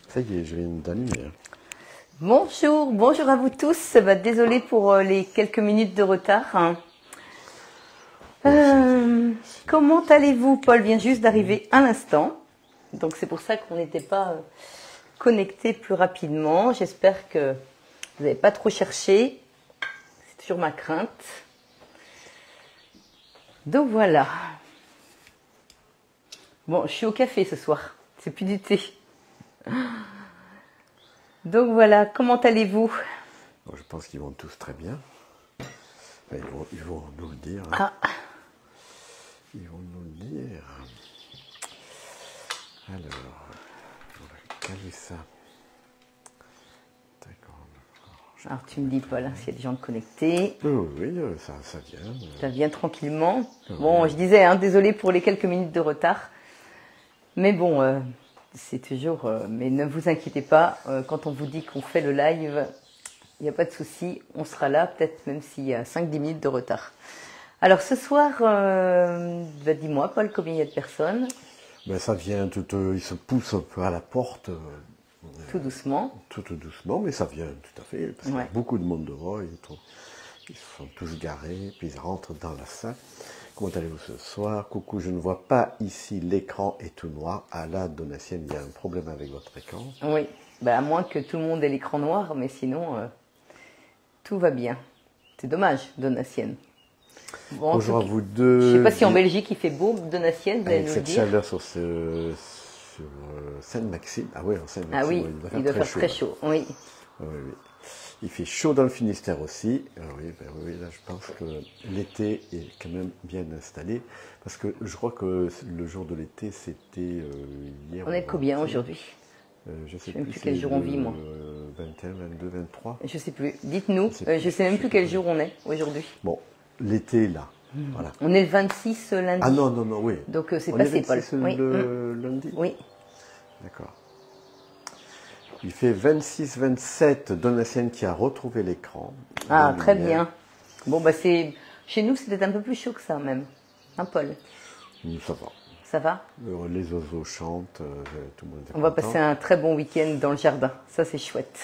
Ça y est, je viens d'allumer. Bonjour, bonjour à vous tous. Désolée pour les quelques minutes de retard. Comment allez-vous? Paul vient juste d'arriver à l'instant. Donc c'est pour ça qu'on n'était pas connecté plus rapidement. J'espère que vous n'avez pas trop cherché. C'est toujours ma crainte. Donc voilà. Bon, je suis au café ce soir. C'est plus du thé. Donc voilà, comment allez-vous? Bon, je pense qu'ils vont tous très bien. Enfin, ils vont nous le dire. Ah. Ils vont nous le dire. Alors, on va caler ça. D'accord. Alors tu me dis Paul, hein, s'il y a des gens de connectés. Oui, ça vient. Ça vient tranquillement. Oui. Bon, je disais, hein, désolé pour les quelques minutes de retard. Mais bon, c'est toujours... mais ne vous inquiétez pas, quand on vous dit qu'on fait le live, il n'y a pas de souci. On sera là, peut-être même s'il y a 5-10 minutes de retard. Alors ce soir, dis-moi Paul, combien il y a de personnes? Ben, ça vient, ils se poussent un peu à la porte. Tout doucement. Tout doucement, mais ça vient tout à fait. Parce qu'il y a beaucoup de monde dehors. Ils sont tous garés, puis ils rentrent dans la salle. Comment allez-vous ce soir? Coucou, je ne vois pas ici, l'écran est tout noir. Ah là, Donatienne, il y a un problème avec votre écran. Oui, à moins que tout le monde ait l'écran noir, mais sinon, tout va bien. C'est dommage, Donatienne. Bon, bonjour à vous deux. Je ne sais pas si en Belgique il fait beau, Donatienne, vous allez nous le cette dire. chaleur sur Sainte-Maxime. Ah oui, en Sainte-Maxime. Ah oui, il doit faire très chaud. Oui. Oui. Il fait chaud dans le Finistère aussi. Alors oui, là je pense que l'été est quand même bien installé. Parce que je crois que le jour de l'été, c'était hier. On est combien aujourd'hui? Je ne sais même plus quel jour on vit, moi. 21, 22, 23. Je ne sais plus. Dites-nous, je ne sais même plus quel jour on est aujourd'hui. Bon, l'été là. Voilà. On est le 26 lundi. Ah non, oui. Donc c'est passé, Paul. Le lundi. Oui. D'accord. Il fait 26-27, Donatienne qui a retrouvé l'écran. Ah, très bien. Bon, chez nous, c'était un peu plus chaud que ça, même. Hein, Paul? Ça va. Ça va? Les oiseaux chantent, tout le monde est content. On va passer un très bon week-end dans le jardin. Ça, c'est chouette.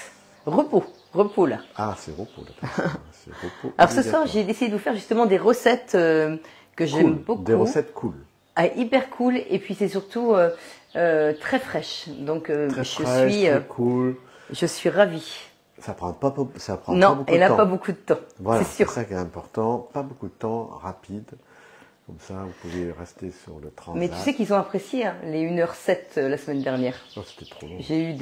Repos là. Ah, c'est repos là. C'est repos. Alors ce soir, j'ai décidé de vous faire justement des recettes que j'aime beaucoup. Des recettes cool. Ah, hyper cool, et puis c'est surtout très fraîche. Donc cool. Je suis ravie. Ça prend pas beaucoup de temps. Non, elle n'a pas beaucoup de temps. Voilà, c'est sûr. C'est ça qui est important. Pas beaucoup de temps, rapide. Comme ça, vous pouvez rester sur le transat. Mais tu sais qu'ils ont apprécié hein, les 1h07 la semaine dernière. Oh, c'était trop long. J'ai eu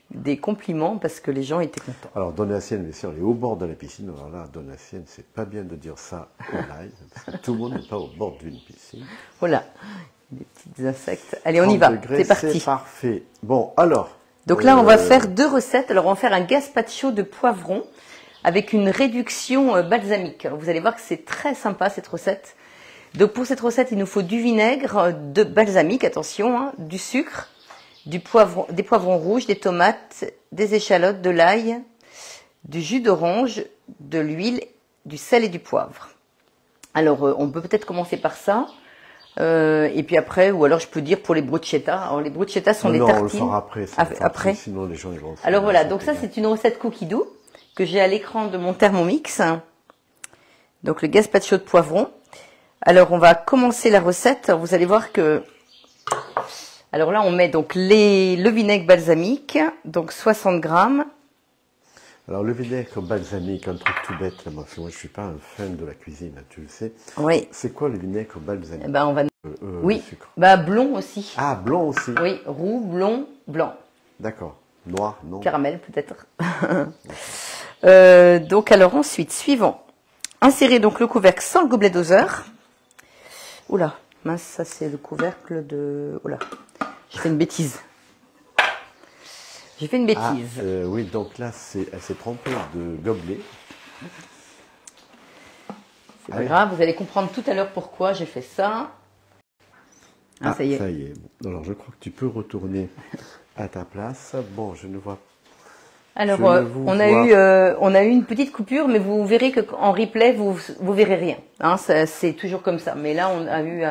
des compliments parce que les gens étaient contents. Alors Donatienne, bien sûr, elle est au bord de la piscine. Alors là, Donatienne, c'est pas bien de dire ça au live, parce que tout le monde n'est pas au bord d'une piscine. Voilà, des petits insectes. Allez, on y va, c'est parti. C'est parfait. Bon, alors. Donc là, on va faire deux recettes. Alors, on va faire un gazpacho de poivron avec une réduction balsamique. Alors, vous allez voir que c'est très sympa cette recette. Donc pour cette recette, il nous faut du vinaigre, de balsamique, attention, hein, du sucre, des poivrons rouges, des tomates, des échalotes, de l'ail, du jus d'orange, de l'huile, du sel et du poivre. Alors on peut peut-être commencer par ça. Et puis après, ou alors je peux dire pour les bruschettas. Alors les bruschettas sont des tartines. On le fera après. Après. Sinon les gens ils vont. Alors voilà, donc ça c'est une recette cookie dough que j'ai à l'écran de mon Thermomix. Donc le gazpacho de poivron. Alors on va commencer la recette. Vous allez voir que... Alors là on met donc le vinaigre balsamique, donc 60 grammes. Alors le vinaigre balsamique, un truc tout bête, là, moi je suis pas un fan de la cuisine, tu le sais. Oui. C'est quoi le vinaigre balsamique? On va... oui, sucre. Blond aussi. Ah, blanc aussi. Oui, roux, blond, blanc. D'accord. Noir, non. Caramel peut-être. Donc alors ensuite, suivant. Insérez donc le couvercle sans le gobelet doseur. Oula, mince, ça c'est le couvercle de... Oula, j'ai fait une bêtise. J'ai fait une bêtise. Oui, donc là, elle s'est trompée de gobelet. C'est pas grave, vous allez comprendre tout à l'heure pourquoi j'ai fait ça. Ah, ça y est. Ça y est. Alors, je crois que tu peux retourner à ta place. Bon, je ne vois Alors, on a eu une petite coupure, mais vous verrez que en replay, vous verrez rien. Hein, c'est toujours comme ça. Mais là, on a eu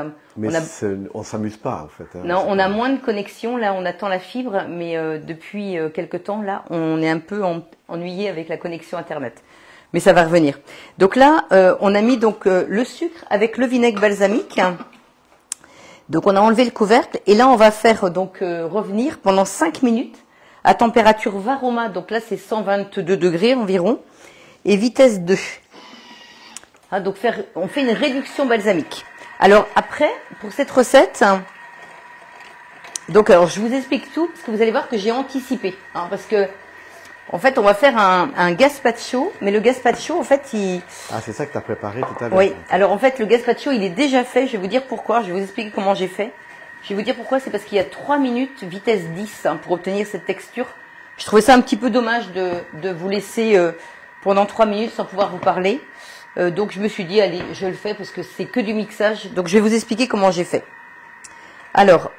on s'amuse pas, en fait. Hein, non, on a moins de connexion. Là, on attend la fibre, mais depuis quelque temps, là, on est un peu ennuyé avec la connexion Internet. Mais ça va revenir. Donc là, on a mis donc le sucre avec le vinaigre balsamique. Donc, on a enlevé le couvercle. Et là, on va faire donc revenir pendant 5 minutes. À température Varoma, donc là c'est 122 degrés environ, et vitesse 2. Ah, donc on fait une réduction balsamique. Alors après, pour cette recette, donc alors je vous explique tout, parce que vous allez voir que j'ai anticipé. Hein, parce que, en fait, on va faire un gazpacho, mais le gazpacho, en fait, Ah, c'est ça que tu as préparé tout à l'heure. Oui, alors en fait, le gazpacho, il est déjà fait, je vais vous dire pourquoi, je vais vous expliquer comment j'ai fait. Je vais vous dire pourquoi, c'est parce qu'il y a 3 minutes vitesse 10 pour obtenir cette texture. Je trouvais ça un petit peu dommage de vous laisser pendant 3 minutes sans pouvoir vous parler. Donc je me suis dit, allez, je le fais parce que c'est que du mixage. Donc je vais vous expliquer comment j'ai fait. Alors,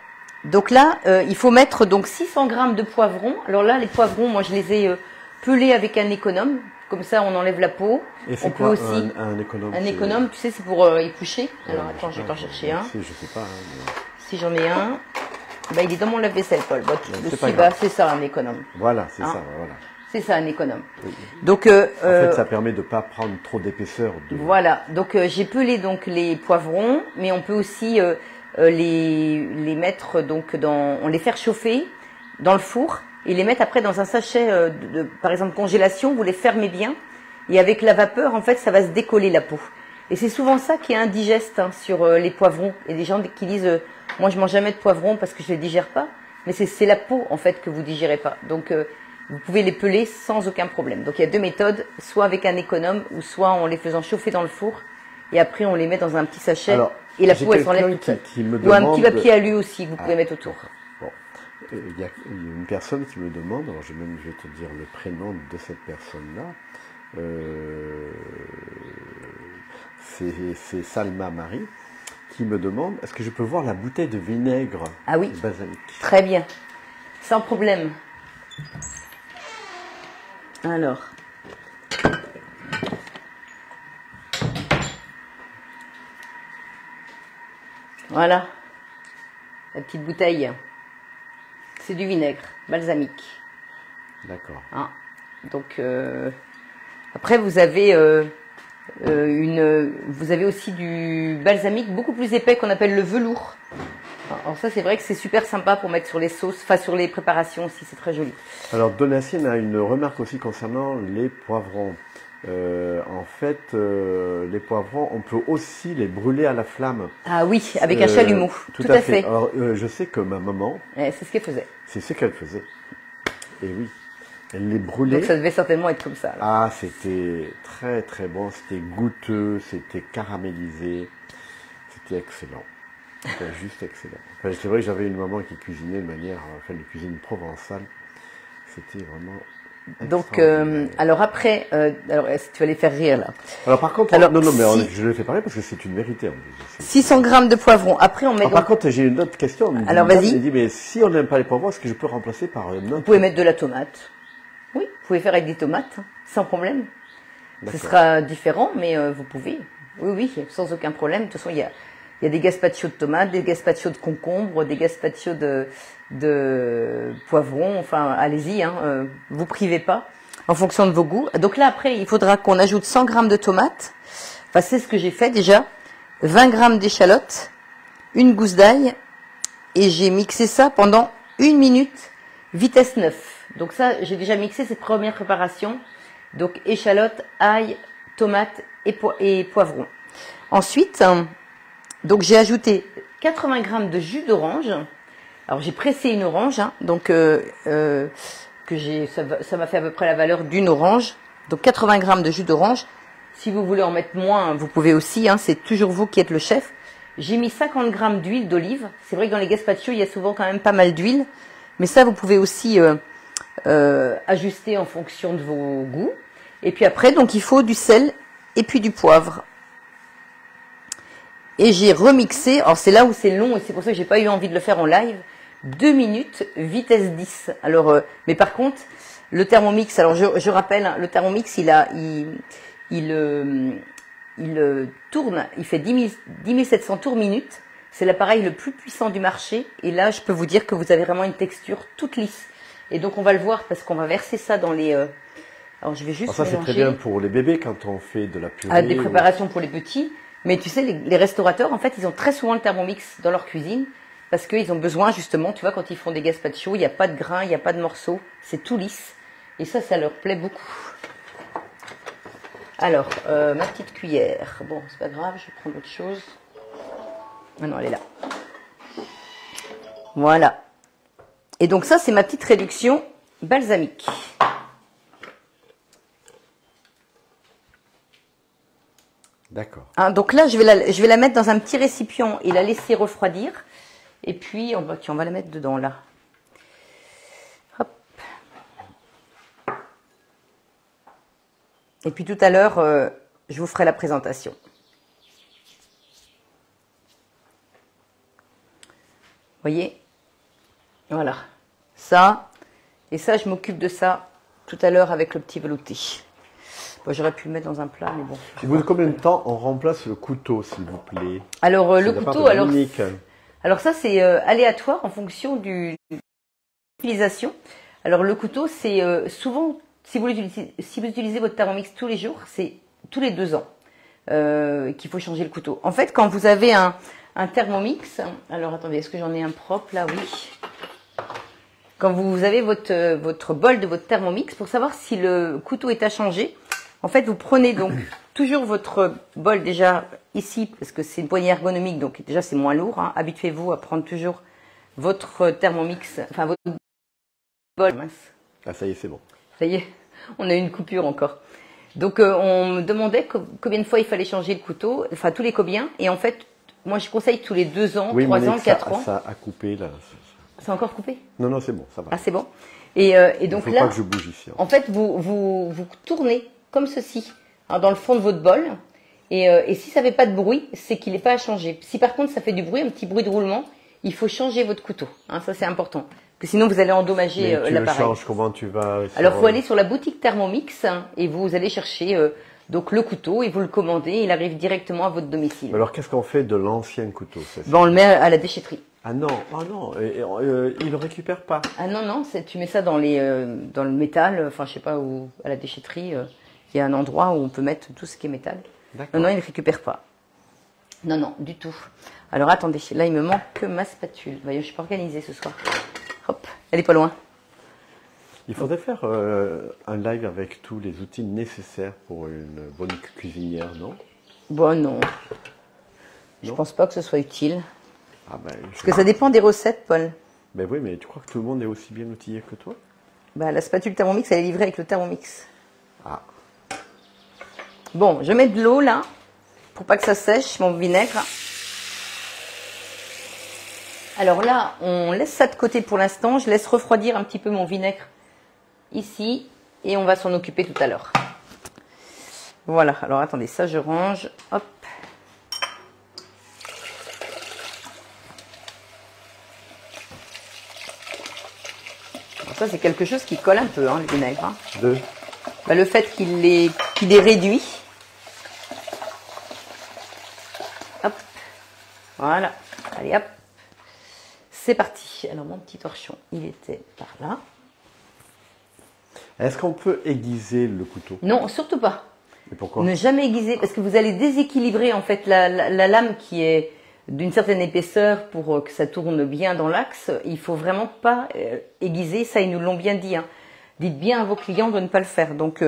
donc là, il faut mettre donc 600 grammes de poivrons. Alors là, les poivrons, moi je les ai pelés avec un économe. Comme ça, on enlève la peau. Et c'est quoi aussi un économe? Un économe, tu sais, c'est pour éplucher. Alors attends, je vais pas chercher un. Je sais pas. Mais... Si j'en ai un, bah, il est dans mon lave-vaisselle, Paul. Bah, c'est ça un économe. Voilà, c'est ça. Voilà. C'est ça un économe. Oui. Donc, en fait, ça permet de pas prendre trop d'épaisseur. Voilà. Donc, j'ai pelé donc les poivrons, mais on peut aussi les mettre donc on les faire chauffer dans le four et les mettre après dans un sachet par exemple congélation. Vous les fermez bien et avec la vapeur, en fait, ça va se décoller la peau. Et c'est souvent ça qui est indigeste sur les poivrons. Il y a des gens qui disent moi je mange jamais de poivrons parce que je les digère pas, mais c'est la peau en fait que vous digérez pas. Donc vous pouvez les peler sans aucun problème. Donc il y a deux méthodes, soit avec un économe ou soit en les faisant chauffer dans le four et après on les met dans un petit sachet. Alors, et la peau elle s'enlève toute seule. Ou un petit papier alu aussi que vous pouvez mettre autour. Bon. Il y a une personne qui me demande, alors je vais te dire le prénom de cette personne-là. C'est Salma Marie qui me demande, est-ce que je peux voir la bouteille de vinaigre balsamique? Très bien, sans problème. Alors, voilà, la petite bouteille, c'est du vinaigre balsamique. D'accord. Hein, donc, après vous avez... vous avez aussi du balsamique beaucoup plus épais qu'on appelle le velours. Alors ça c'est vrai que c'est super sympa pour mettre sur les sauces, enfin sur les préparations aussi, c'est très joli. Alors Donatien a une remarque aussi concernant les poivrons. En fait, les poivrons, on peut aussi les brûler à la flamme. Ah oui, avec un chalumeau. Tout à fait. Alors je sais que ma maman... c'est ce qu'elle faisait. C'est ce qu'elle faisait. Et oui. Elle les brûlait. Donc ça devait certainement être comme ça. Alors. Ah, c'était très très bon, c'était goûteux, c'était caramélisé, c'était excellent. C'était juste excellent. Enfin, c'est vrai que j'avais une maman qui cuisinait de manière, enfin, de cuisine provençale. C'était vraiment. Donc, alors après, alors tu vas les faire rire là. Alors par contre, non, mais je le fais pareil parce que c'est une vérité. 600 grammes de poivrons. Après, on met. Par contre, j'ai une autre question. Alors vas-y. Elle dit, mais si on n'aime pas les poivrons, est-ce que je peux remplacer par une autre? Vous pouvez mettre de la tomate. Oui, vous pouvez faire avec des tomates, sans problème. Ce sera différent, mais vous pouvez. Oui, sans aucun problème. De toute façon, il y a des gazpachos de tomates, des gazpachos de concombres, des gazpachos de poivrons. Enfin, allez-y, vous privez pas, en fonction de vos goûts. Donc là, après, il faudra qu'on ajoute 100 grammes de tomates. Enfin, c'est ce que j'ai fait déjà. 20 grammes d'échalotes, une gousse d'ail, et j'ai mixé ça pendant 1 minute, vitesse 9. Donc ça, j'ai déjà mixé cette première préparation. Donc échalotes, ail, tomates et poivrons. Ensuite, donc j'ai ajouté 80 grammes de jus d'orange. Alors j'ai pressé une orange, donc ça m'a fait à peu près la valeur d'une orange. Donc 80 grammes de jus d'orange. Si vous voulez en mettre moins, vous pouvez aussi. C'est toujours vous qui êtes le chef. J'ai mis 50 grammes d'huile d'olive. C'est vrai que dans les gazpachos, il y a souvent quand même pas mal d'huile. Mais ça, vous pouvez aussi ajuster en fonction de vos goûts. Et puis après, donc il faut du sel et puis du poivre. Et j'ai remixé. Alors c'est là où c'est long et c'est pour ça que j'ai pas eu envie de le faire en live. 2 minutes, vitesse 10. Alors, mais par contre, le Thermomix, alors je rappelle, hein, le Thermomix, il tourne, il fait 10 700 tours minute. C'est l'appareil le plus puissant du marché. Et là, je peux vous dire que vous avez vraiment une texture toute lisse. Et donc, on va le voir parce qu'on va verser ça dans les... alors, je vais juste ça, c'est très bien pour les bébés quand on fait de la purée. Ah, des préparations pour les petits. Mais tu sais, les restaurateurs, en fait, ils ont très souvent le Thermomix dans leur cuisine parce qu'ils ont besoin, justement, tu vois, quand ils font des gazpacho, il n'y a pas de grains, il n'y a pas de morceaux. C'est tout lisse. Et ça leur plaît beaucoup. Alors, ma petite cuillère. Bon, c'est pas grave, je vais prendre autre chose. Ah non, elle est là. Voilà. Et donc ça, c'est ma petite réduction balsamique. D'accord. Hein, donc là, je vais la mettre dans un petit récipient et la laisser refroidir. Et puis, on va la mettre dedans, là. Hop. Et puis tout à l'heure, je vous ferai la présentation. Voyez, voilà, ça, et ça, je m'occupe de ça tout à l'heure avec le petit velouté. Bon, j'aurais pu le mettre dans un plat, mais bon. Au bout de combien de temps on remplace le couteau, s'il vous plaît? Alors, le couteau, alors ça, c'est aléatoire en fonction de l'utilisation. Alors, le couteau, c'est souvent, si vous utilisez votre Thermomix tous les jours, c'est tous les 2 ans qu'il faut changer le couteau. En fait, quand vous avez un Thermomix, alors attendez, est-ce que j'en ai un propre là? Oui. Quand vous avez votre bol de votre Thermomix, pour savoir si le couteau est à changer, en fait, vous prenez donc toujours votre bol déjà ici, parce que c'est une poignée ergonomique, donc déjà c'est moins lourd. Hein. Habituez-vous à prendre toujours votre Thermomix, enfin votre bol. Mince. Ah, ça y est, c'est bon. Ça y est, on a eu une coupure encore. Donc, on me demandait combien de fois il fallait changer le couteau, enfin tous les combien, et en fait, moi, je conseille tous les 2 ans, 3 ans, 4 ans. Ça a coupé, là. C'est encore coupé? Non, c'est bon, ça va. Ah, c'est bon. Et donc il faut là, pas que je bouge ici. En fait, vous tournez comme ceci, hein, dans le fond de votre bol. Et si ça fait pas de bruit, c'est qu'il n'est pas à changer. Si par contre, ça fait du bruit, un petit bruit de roulement, il faut changer votre couteau. Hein, ça, c'est important. Parce que sinon, vous allez endommager l'appareil. Tu le changes, comment tu vas Alors, il faut aller sur la boutique Thermomix hein, et vous allez chercher... donc le couteau et vous le commandez, il arrive directement à votre domicile. Alors qu'est-ce qu'on fait de l'ancien couteau? On le met à la déchetterie. Ah non, il le récupère pas. Ah non, tu mets ça dans le métal, enfin je sais pas où, à la déchetterie, il y a un endroit où on peut mettre tout ce qui est métal. Non, il ne récupère pas. Non, du tout. Alors attendez, là il me manque que ma spatule. Voyons, je suis pas organisée ce soir. Hop, elle est pas loin. Il faudrait faire un live avec tous les outils nécessaires pour une bonne cuisinière, non? Bon, non. Je pense pas que ce soit utile. Ah ben, Parce que ça dépend des recettes, Paul. Ben oui, mais tu crois que tout le monde est aussi bien outillé que toi? La spatule Thermomix, elle est livrée avec le Thermomix. Ah. Bon, je mets de l'eau là, pour pas que ça sèche, mon vinaigre. Alors là, on laisse ça de côté pour l'instant. Je laisse refroidir un petit peu mon vinaigre ici et on va s'en occuper tout à l'heure. Voilà, alors attendez, ça je range, hop. Alors ça c'est quelque chose qui colle un peu, hein, le vinaigre. Hein. Le fait qu'il est réduit. Hop, voilà, allez hop. C'est parti. Alors mon petit torchon, il était par là. Est-ce qu'on peut aiguiser le couteau? Non, surtout pas. Et pourquoi? Ne jamais aiguiser, parce que vous allez déséquilibrer en fait la lame qui est d'une certaine épaisseur pour que ça tourne bien dans l'axe. Il faut vraiment pas aiguiser, ça ils nous l'ont bien dit. Hein. Dites bien à vos clients de ne pas le faire. Donc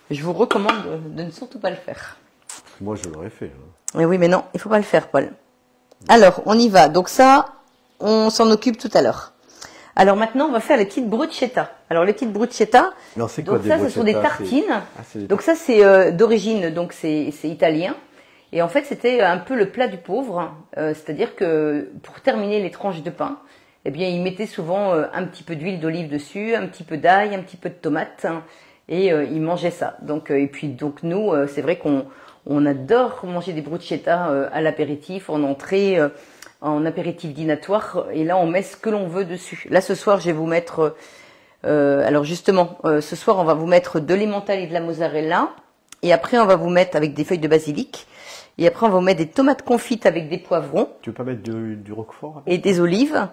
je vous recommande de ne surtout pas le faire. Moi je l'aurais fait. Hein. Mais oui, mais non, il faut pas le faire, Paul. Alors, on y va. Donc ça, on s'en occupe tout à l'heure. Alors maintenant, on va faire les petites bruschetta. Alors les petites bruschetta, donc ça, ce sont des tartines. Donc ça, c'est d'origine, donc c'est italien. Et en fait, c'était un peu le plat du pauvre. C'est-à-dire que pour terminer les tranches de pain, eh bien, ils mettaient souvent un petit peu d'huile d'olive dessus, un petit peu d'ail, un petit peu de tomate, hein, et ils mangeaient ça. Donc et puis donc nous, c'est vrai qu'on adore manger des bruschetta à l'apéritif, en entrée. en apéritif dînatoire. Et là, on met ce que l'on veut dessus. Là, ce soir, je vais vous mettre... alors justement, ce soir, on va vous mettre de l'emmental et de la mozzarella. Et après, on va vous mettre avec des feuilles de basilic. Et après, on va vous mettre des tomates confites avec des poivrons. Tu veux pas mettre du roquefort et des olives.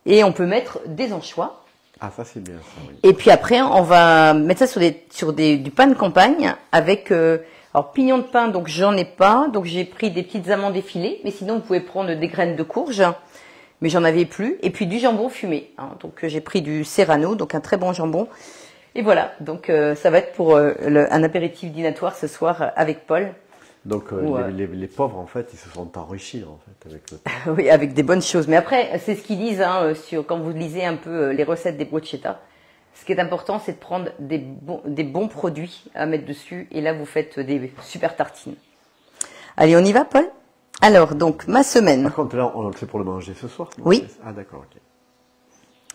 Et on peut mettre des anchois. Ah, ça c'est bien ça, oui. Et puis après, on va mettre ça sur du pain de campagne avec... alors, pignon de pain, donc j'en ai pas. Donc j'ai pris des petites amandes effilées. Mais sinon, vous pouvez prendre des graines de courge. Mais j'en avais plus. Et puis du jambon fumé. Hein. Donc j'ai pris du Serrano, donc un très bon jambon. Et voilà, donc ça va être pour un apéritif dînatoire ce soir avec Paul. Donc les pauvres, en fait, ils se sont enrichis, en fait, avec le temps. Oui, avec des bonnes choses. Mais après, c'est ce qu'ils disent hein, quand vous lisez un peu les recettes des bruschetta. Ce qui est important, c'est de prendre des bons produits à mettre dessus. Et là, vous faites des super tartines. Allez, on y va, Paul? Alors, donc, ma semaine. Par contre, là, c'est pour le manger ce soir? Non? Oui. Ah, d'accord, ok.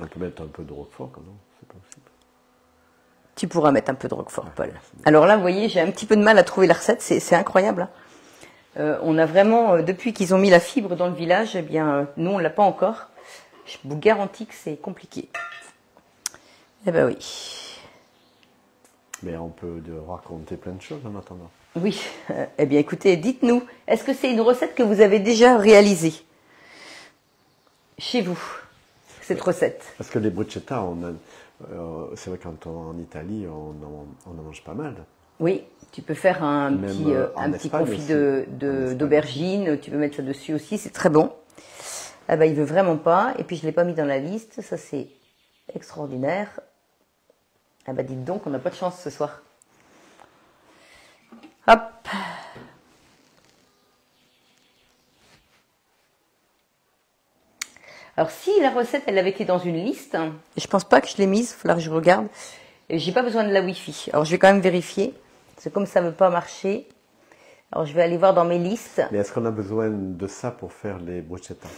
On peut mettre un peu de roquefort, quand même, c'est possible. Tu pourras mettre un peu de roquefort, Paul. Alors là, vous voyez, j'ai un petit peu de mal à trouver la recette. C'est incroyable. Hein. On a vraiment, depuis qu'ils ont mis la fibre dans le village, eh bien, nous, on l'a pas encore. Je vous garantis que c'est compliqué. Eh ben oui. Mais on peut raconter plein de choses en attendant. Oui. Eh bien, écoutez, dites-nous, est-ce que c'est une recette que vous avez déjà réalisée chez vous, cette recette? Parce que les bruschetta, c'est vrai quand on est en Italie, on en mange pas mal. Oui, tu peux faire un petit confit d'aubergine, tu peux mettre ça dessus aussi, c'est très bon. Ah ben, il veut vraiment pas, et puis je ne l'ai pas mis dans la liste, ça c'est extraordinaire. Ah ben, dites donc, on n'a pas de chance ce soir. Hop. Alors si la recette, elle avait été dans une liste, je pense pas que je l'ai mise, il va falloir que je regarde. Et j'ai pas besoin de la Wi-Fi. Alors je vais quand même vérifier. C'est comme ça ne veut pas marcher. Alors je vais aller voir dans mes listes. Mais est-ce qu'on a besoin de ça pour faire les bruschetta?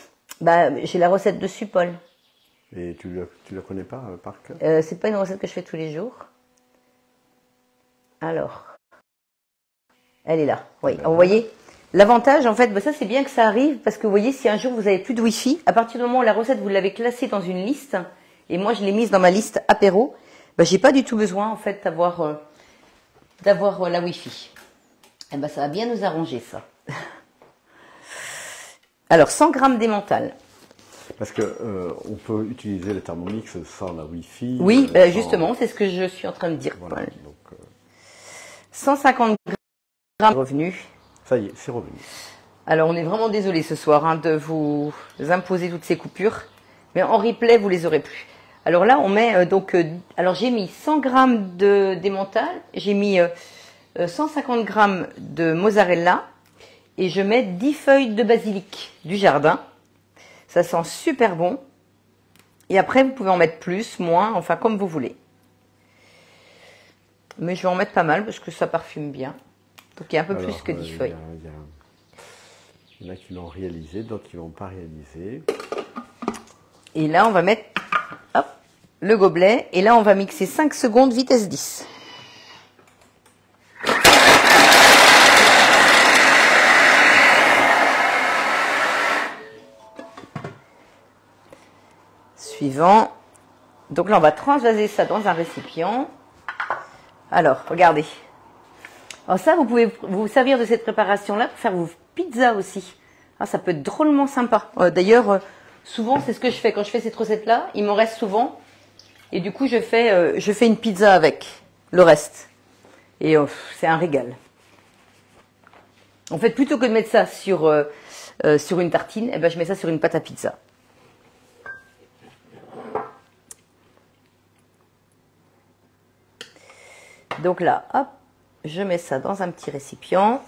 Bah, j'ai la recette dessus, Paul. Et tu la connais pas par cœur? C'est pas une recette que je fais tous les jours. Alors, elle est là. Oui. Alors, vous voyez, l'avantage, en fait, bah, ça c'est bien que ça arrive parce que vous voyez, si un jour vous avez plus de Wi-Fi, à partir du moment où la recette vous l'avez classée dans une liste, et moi je l'ai mise dans ma liste apéro, bah, j'ai pas du tout besoin en fait d'avoir la Wi-Fi. Et ben ça va bien nous arranger ça. Alors 100 g d'emmental. Parce que on peut utiliser le Thermomix sans la Wi-Fi. Oui, justement, c'est ce que je suis en train de dire. Voilà, donc, 150 g revenus. Ça y est, c'est revenu. Alors on est vraiment désolé ce soir hein, de vous imposer toutes ces coupures, mais en replay vous les aurez plus. Alors là on met alors j'ai mis 100 g d'emmental, j'ai mis 150 g de mozzarella et je mets 10 feuilles de basilic du jardin. Ça sent super bon. Et après vous pouvez en mettre plus, moins, enfin comme vous voulez. Mais je vais en mettre pas mal parce que ça parfume bien. Donc il y a un peu plus que 10 feuilles. Il y en a qui l'ont réalisé, d'autres qui ne l'ont pas réalisé. Et là on va mettre hop, le gobelet. Et là on va mixer 5 secondes vitesse 10. Suivant. Donc là on va transvaser ça dans un récipient. Alors regardez. Alors ça, vous pouvez vous servir de cette préparation-là pour faire vos pizzas aussi. Ah, ça peut être drôlement sympa. D'ailleurs, souvent, c'est ce que je fais. Quand je fais cette recette-là, il m'en reste souvent. Et du coup, je fais une pizza avec le reste. Et c'est un régal. En fait, plutôt que de mettre ça sur une tartine, eh ben, je mets ça sur une pâte à pizza. Donc là, hop. Je mets ça dans un petit récipient.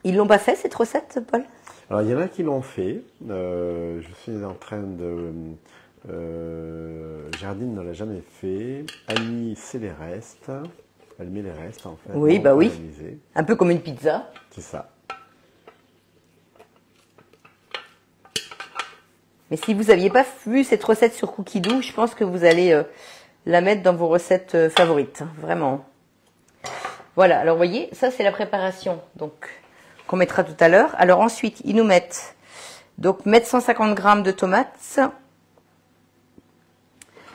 Ils l'ont pas fait cette recette, Paul? Alors il y en a qui l'ont fait. Je suis en train de... Gerdine ne l'a jamais fait. Annie, c'est les restes. Elle met les restes en fait. Oui, bah oui. Un peu comme une pizza. C'est ça. Mais si vous n'aviez pas vu cette recette sur Cookie Dough, je pense que vous allez la mettre dans vos recettes favorites, vraiment. Voilà, alors vous voyez, ça c'est la préparation donc qu'on mettra tout à l'heure. Alors ensuite, ils nous mettent donc mettre 150 g de tomates.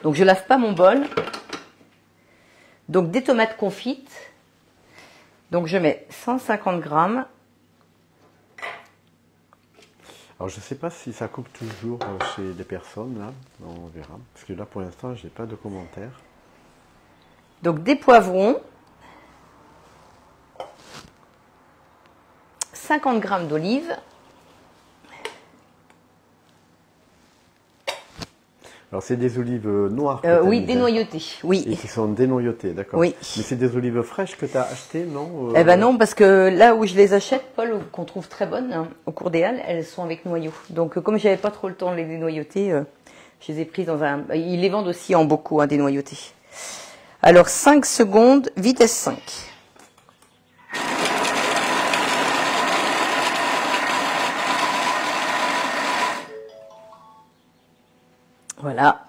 Donc je lave pas mon bol. Donc des tomates confites. Donc je mets 150 g. Alors je ne sais pas si ça coupe toujours chez des personnes, là, on verra. Parce que là pour l'instant, je n'ai pas de commentaires. Donc des poivrons. 50 g d'olives. Alors c'est des olives noires oui, dénoyautées. Oui. Et qui sont dénoyautées, d'accord. Oui. Mais c'est des olives fraîches que tu as achetées, non Eh ben non, parce que là où je les achète, Paul, qu'on trouve très bonnes, hein, au cours des Halles, elles sont avec noyaux. Donc comme j'avais pas trop le temps de les dénoyauter, je les ai prises dans un... Ils les vendent aussi en bocaux, hein, dénoyautés. Alors 5 secondes, vitesse 5. Voilà.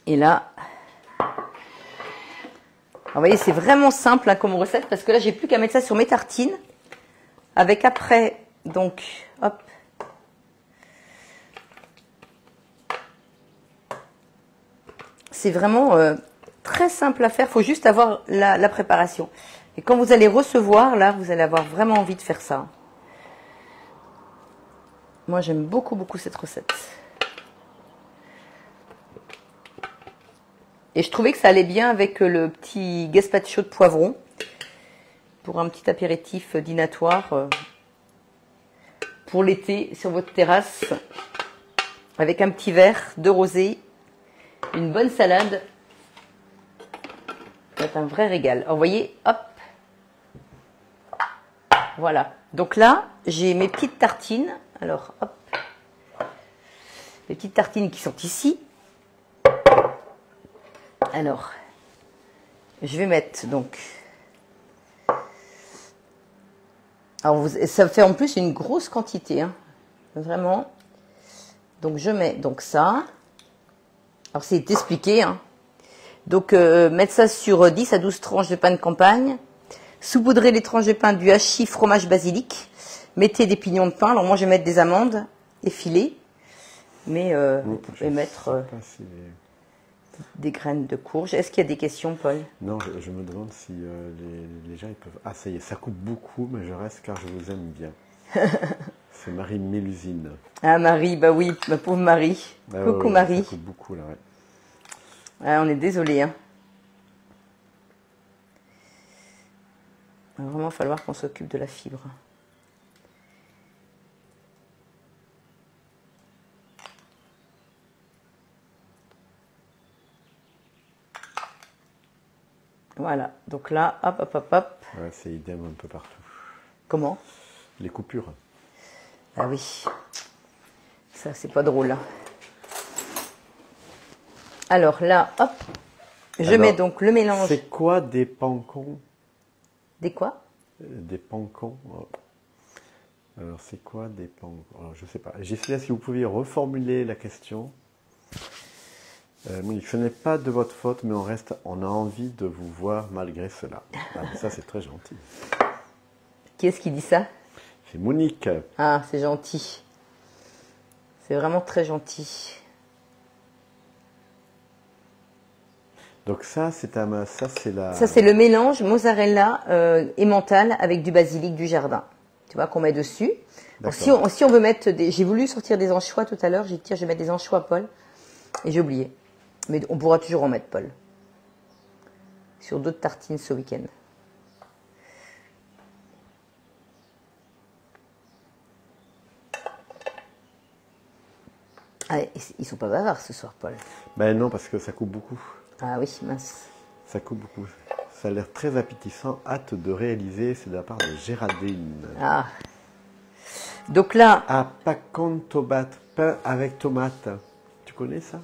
Et là, vous voyez, c'est vraiment simple hein, comme recette parce que là, j'ai plus qu'à mettre ça sur mes tartines. Avec après, donc, hop. C'est vraiment très simple à faire. Il faut juste avoir la préparation. Et quand vous allez recevoir, là, vous allez avoir vraiment envie de faire ça. Moi, j'aime beaucoup, beaucoup cette recette. Et je trouvais que ça allait bien avec le petit gazpacho de poivron pour un petit apéritif dînatoire pour l'été sur votre terrasse avec un petit verre de rosé, une bonne salade. C'est un vrai régal. Alors, vous voyez, hop. Voilà. Donc là, j'ai mes petites tartines. Alors, hop. Les petites tartines qui sont ici. Alors, je vais mettre donc... Alors, ça fait en plus une grosse quantité, hein, vraiment. Donc, je mets donc ça. Alors, c'est expliqué, hein. Donc, mettre ça sur 10 à 12 tranches de pain de campagne. Saupoudrer les tranches de pain du hachis, fromage, basilic. Mettez des pignons de pain. Alors, moi, je vais mettre des amandes effilées. Mais vous pouvez mettre... des graines de courge. Est-ce qu'il y a des questions, Paul? Non, je me demande si les gens ils peuvent... Ah, ça y est, ça coupe beaucoup, mais je reste car je vous aime bien. C'est Marie Mélusine. Ah, Marie, bah oui, ma pauvre Marie. Ah, coucou ouais, Marie. Ça coupe beaucoup, là, ouais. Ah, on est désolé, hein. Il va vraiment falloir qu'on s'occupe de la fibre. Voilà, donc là, hop, hop, hop, hop. Ouais, c'est idem un peu partout. Comment? Les coupures. Ah oui, ça c'est pas drôle. Hein. Alors là, hop, je mets donc le mélange. C'est quoi des pancons? Des quoi? Des pancons. Alors c'est quoi des pancons? Alors, je sais pas. J'essaie si vous pouviez reformuler la question. Monique, ce n'est pas de votre faute, mais on a envie de vous voir malgré cela. Ah, ça, c'est très gentil. Qui est-ce qui dit ça? C'est Monique. Ah, c'est gentil. C'est vraiment très gentil. Donc ça, c'est la... Ça, c'est le mélange mozzarella emmental avec du basilic du jardin. Tu vois, qu'on met dessus. Alors, si on veut mettre des... J'ai voulu sortir des anchois tout à l'heure. J'ai dit, tiens, je vais mettre des anchois, Paul. Et j'ai oublié. Mais on pourra toujours en mettre, Paul. Sur d'autres tartines ce week-end. Ah, ils sont pas bavards ce soir, Paul. Ben non, parce que ça coupe beaucoup. Ah oui, mince. Ça coupe beaucoup. Ça a l'air très appétissant. Hâte de réaliser. C'est de la part de Géraldine. Ah. Donc là... Ah, pacon tomate. Pain avec tomate. Tu connais ça?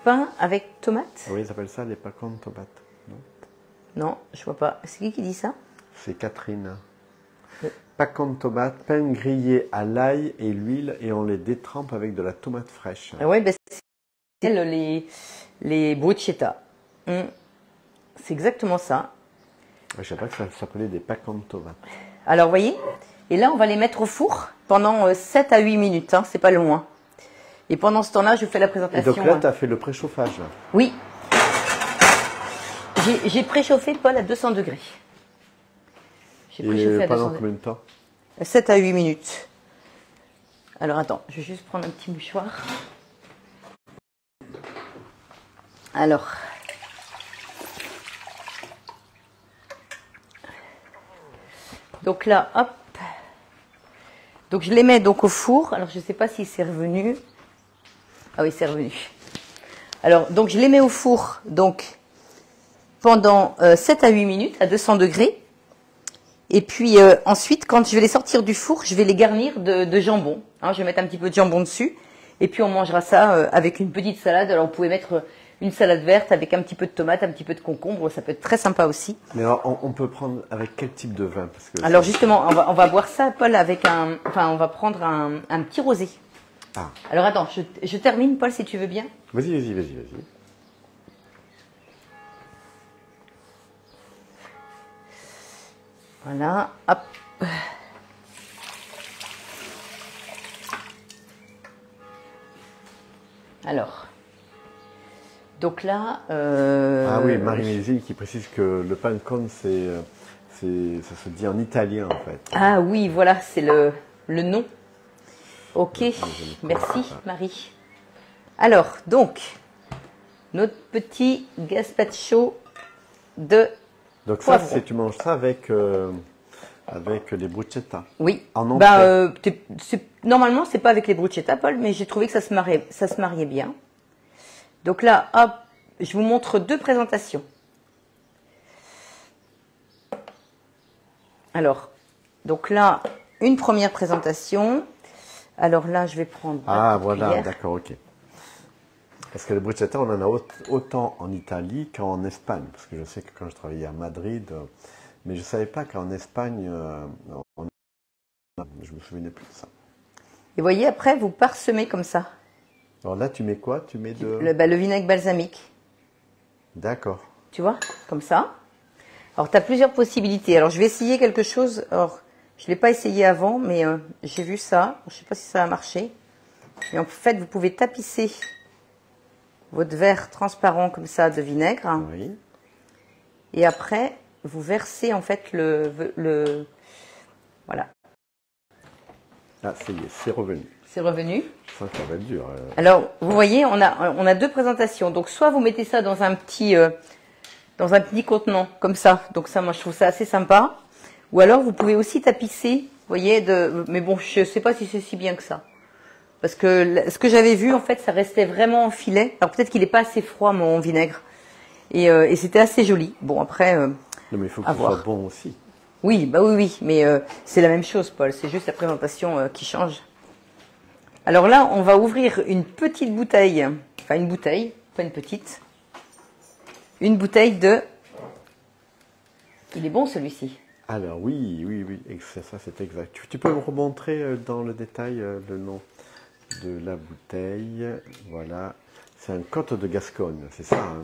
Pain avec tomate? Oui, ils appellent ça les pacons de tomate. Non, non, je vois pas. C'est qui dit ça? C'est Catherine. Pacon de tomate, pain grillé à l'ail et l'huile et on les détrempe avec de la tomate fraîche. Ah ouais, ben c'est les bruschetta. C'est exactement ça. Je ne savais pas que ça s'appelait des pacans de tomates. Alors, vous voyez, et là, on va les mettre au four pendant 7 à 8 minutes. Hein, c'est pas loin. Et pendant ce temps-là, je fais la présentation. Et donc là, tu as fait le préchauffage. Là. Oui. J'ai préchauffé, Paul, à 200 degrés. J'ai préchauffé à 200 degrés. Pendant combien de temps? 7 à 8 minutes. Alors, attends, je vais juste prendre un petit mouchoir. Alors. Donc là, hop. Donc je les mets donc au four. Alors je ne sais pas si c'est revenu. Ah oui, c'est revenu. Alors, donc je les mets au four donc pendant 7 à 8 minutes à 200 degrés. Et puis ensuite, quand je vais les sortir du four, je vais les garnir de jambon. Hein, je vais mettre un petit peu de jambon dessus. Et puis on mangera ça avec une petite salade. Alors vous pouvez mettre une salade verte avec un petit peu de tomate, un petit peu de concombre. Ça peut être très sympa aussi. Mais alors, on peut prendre avec quel type de vin? Parce que alors justement, on va boire ça, Paul, avec un... Enfin, on va prendre un petit rosé. Ah. Alors attends, je termine, Paul, si tu veux bien. Vas-y. Voilà, hop. Alors, donc là... Ah oui, Marie-Mélise qui précise que le pancone, ça se dit en italien en fait. Ah oui, voilà, c'est le nom. Ok, merci Marie. Alors, donc, notre petit gazpacho de donc poivron. Ça, tu manges ça avec les bruschetta. Oui. En entrée. Normalement, c'est pas avec les bruschetta, Paul, mais j'ai trouvé que ça se mariait bien. Donc là, hop, je vous montre 2 présentations. Alors, donc là, une première présentation. Alors là, je vais prendre... Ah, voilà, d'accord, ok. Parce que les bruschetta, on en a autant en Italie qu'en Espagne. Parce que je sais que quand je travaillais à Madrid, mais je ne savais pas qu'en Espagne, je me souvenais plus de ça. Et vous voyez, après, vous parsemez comme ça. Alors là, tu mets quoi? Tu mets le vinaigre balsamique. D'accord. Tu vois, comme ça. Alors, tu as plusieurs possibilités. Alors, je vais essayer quelque chose. Alors, je ne l'ai pas essayé avant, mais j'ai vu ça. Je ne sais pas si ça a marché. Mais en fait, vous pouvez tapisser votre verre transparent comme ça de vinaigre. Oui. Et après, vous versez en fait le voilà. Ah, ça y est, c'est revenu. C'est revenu. Je sens que ça va être dur. Alors, vous voyez, on a 2 présentations. Donc, soit vous mettez ça dans un petit contenant, comme ça. Donc ça, moi, je trouve ça assez sympa. Ou alors, vous pouvez aussi tapisser, vous voyez, mais bon, je ne sais pas si c'est si bien que ça. Parce que ce que j'avais vu, en fait, ça restait vraiment en filet. Alors, peut-être qu'il n'est pas assez froid, mon vinaigre. Et c'était assez joli. Bon, après, non, mais il faut que ce soit bon aussi. Oui, bah oui, mais c'est la même chose, Paul. C'est juste la présentation qui change. Alors là, on va ouvrir une petite bouteille. Enfin, une bouteille, pas une petite. Une bouteille de... Il est bon, celui-ci. Alors, oui, ça c'est exact. Tu peux me remontrer dans le détail le nom de la bouteille. Voilà. C'est un Côte de Gascogne, c'est ça, hein?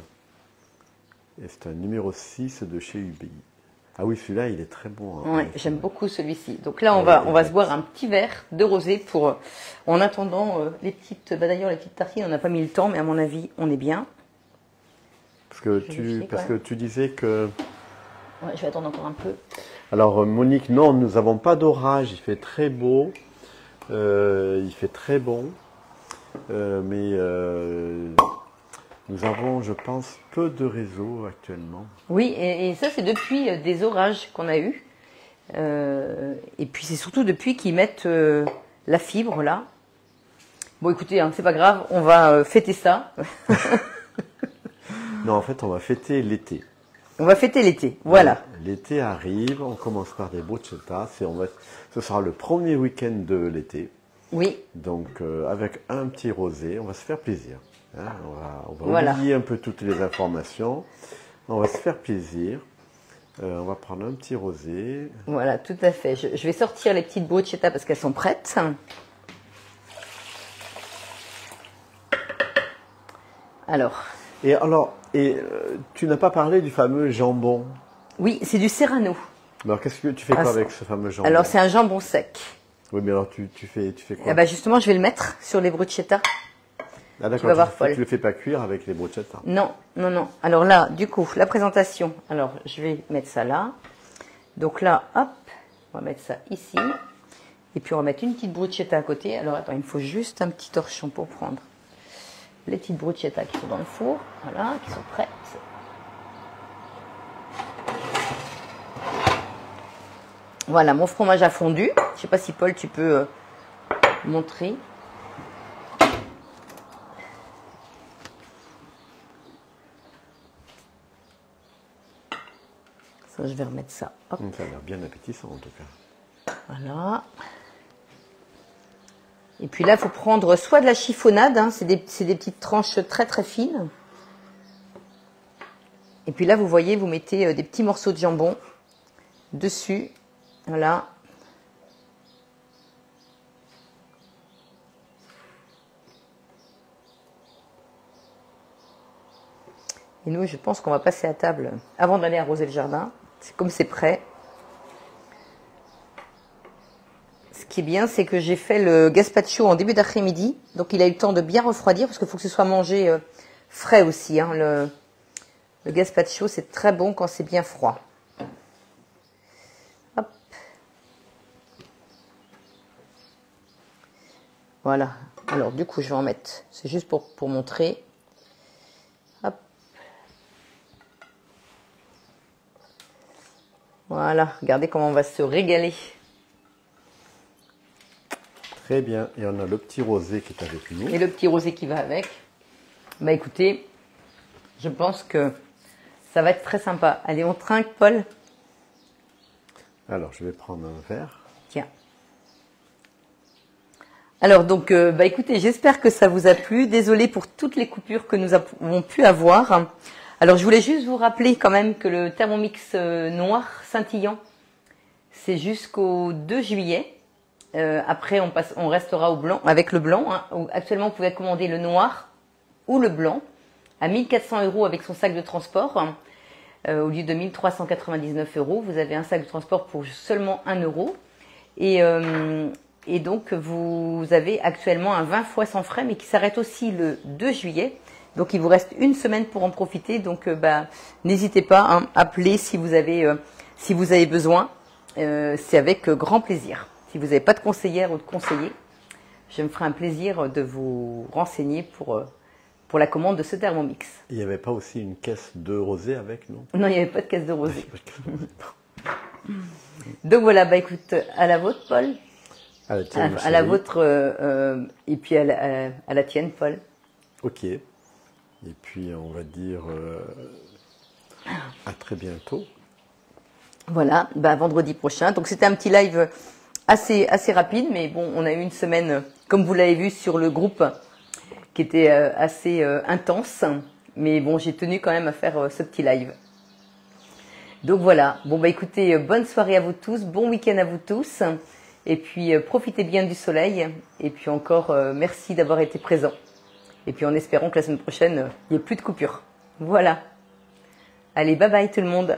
Et c'est un numéro 6 de chez UBI. Ah oui, celui-là, il est très bon. Hein, oui, j'aime beaucoup celui-ci. Donc là, on va se boire un petit verre de rosé pour, en attendant les petites... Bah, d'ailleurs, les petites tartines, on n'a pas mis le temps, mais à mon avis, on est bien. Parce que tu disais que... Ouais, je vais attendre encore un peu. Alors, Monique, non, nous n'avons pas d'orage. Il fait très beau. Il fait très bon. Mais nous avons, je pense, peu de réseau actuellement. Oui, et ça, c'est depuis des orages qu'on a eus. Et puis, c'est surtout depuis qu'ils mettent la fibre, là. Bon, écoutez, hein, c'est pas grave, on va fêter ça. Non, en fait, on va fêter l'été. On va fêter l'été, voilà. L'été arrive, on commence par des bruschetta. Ce sera le premier week-end de l'été. Oui. Donc, avec un petit rosé, on va se faire plaisir. Hein, on va oublier un peu toutes les informations. On va se faire plaisir. On va prendre un petit rosé. Voilà, tout à fait. Je vais sortir les petites bruschetta parce qu'elles sont prêtes. Alors, Et alors, tu n'as pas parlé du fameux jambon. Oui, c'est du Serrano. Alors, qu'est-ce que tu fais quoi avec ce fameux jambon? Alors, c'est un jambon sec. Oui, mais alors tu fais quoi? Eh ben justement, je vais le mettre sur les bruschettas. Ah d'accord, tu le fais pas cuire avec les bruschettas. Non, non, non. Alors là, du coup, la présentation. Alors, je vais mettre ça là. Donc là, hop, on va mettre ça ici. Et puis, on va mettre une petite bruschetta à côté. Alors, attends, il me faut juste un petit torchon pour prendre les petites bruschettas qui sont dans le four. Voilà, qui sont prêtes. Voilà, mon fromage a fondu. Je ne sais pas si Paul, tu peux montrer. Ça, je vais remettre ça. Hop. Ça a l'air bien appétissant en tout cas. Voilà. Et puis là, il faut prendre soit de la chiffonnade, hein, c'est des petites tranches très très fines. Et puis là, vous voyez, vous mettez des petits morceaux de jambon dessus. Voilà. Et nous, je pense qu'on va passer à table avant d'aller arroser le jardin. C'est comme c'est prêt. Ce qui est bien, c'est que j'ai fait le gazpacho en début d'après-midi. Donc, il a eu le temps de bien refroidir parce qu'il faut que ce soit mangé frais aussi. Hein. Le gazpacho, c'est très bon quand c'est bien froid. Hop. Voilà. Alors, du coup, je vais en mettre. C'est juste pour montrer. Hop. Voilà. Regardez comment on va se régaler. Très bien. Et on a le petit rosé qui est avec nous. Et le petit rosé qui va avec. Bah écoutez, je pense que ça va être très sympa. Allez, on trinque, Paul. Alors, je vais prendre un verre. Tiens. Alors donc, bah écoutez, j'espère que ça vous a plu. Désolée pour toutes les coupures que nous avons pu avoir. Alors, je voulais juste vous rappeler quand même que le Thermomix noir scintillant, c'est jusqu'au 2 juillet. Après, on restera au blanc, avec le blanc. Hein. Actuellement, vous pouvez commander le noir ou le blanc à 1 400 € avec son sac de transport. Au lieu de 1 399 €, vous avez un sac de transport pour seulement 1 €. Et donc, vous avez actuellement un 20 fois sans frais, mais qui s'arrête aussi le 2 juillet. Donc, il vous reste une semaine pour en profiter. Donc, n'hésitez pas à appeler si vous avez besoin. C'est avec grand plaisir. Si vous n'avez pas de conseillère ou de conseiller, je me ferai un plaisir de vous renseigner pour la commande de ce Thermomix. Il n'y avait pas aussi une caisse de rosé avec, non? Non, il n'y avait pas de caisse de rosé. Donc voilà, bah écoute, à la vôtre, Paul. À la tienne, à la vôtre, et puis à la tienne, Paul. Ok. Et puis, on va dire à très bientôt. Voilà, bah vendredi prochain. Donc c'était un petit live assez rapide, mais bon, on a eu une semaine, comme vous l'avez vu sur le groupe, qui était assez intense. Mais bon, j'ai tenu quand même à faire ce petit live. Donc voilà, bon bah écoutez, bonne soirée à vous tous, bon week-end à vous tous. Et puis profitez bien du soleil. Et puis encore, merci d'avoir été présents. Et puis en espérant que la semaine prochaine, il n'y ait plus de coupures. Voilà. Allez, bye bye tout le monde.